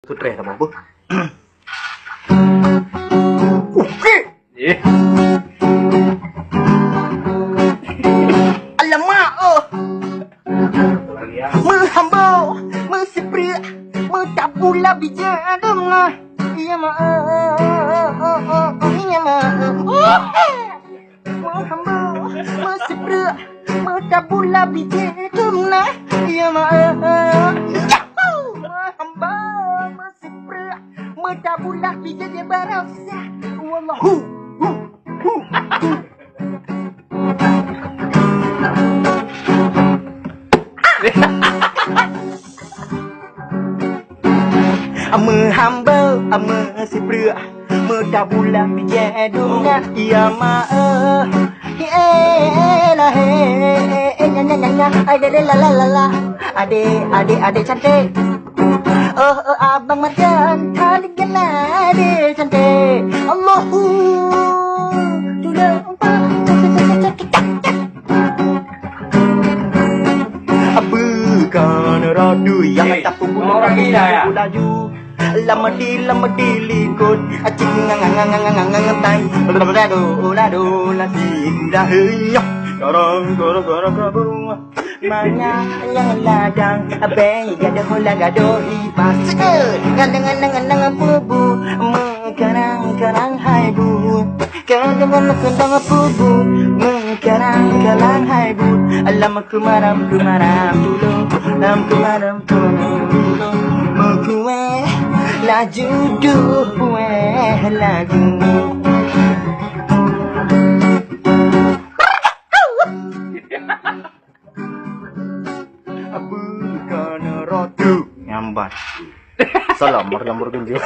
Stres tak apa. Okey. Alamak oh. Menghamba, mensepria, mentabula bijak dengar. Iya mak. Iya mak. Menghamba, mensepria, mentabula bijak dengar. Iya mak. Menghamba, mensepria, mentabula bijak dia barasa. Wallahu. Hamba si pria mendabula bijaduna ya ma la nya ade la la la la ade cantik abang marjan kali kena ade cantik Allahu sudah bukan radu yang tak pun laju lama di likut acing ngang tay lado nasi dah henyok gorong mana yang ladang abang gado lagado lipas ngang bubu menkarang hai bu kadang bubu menkarang hai bu alam kumaram dulu kumaram dulu mengkuwe laju duwe lagu Abu kana rotu nyambat salam lamborghini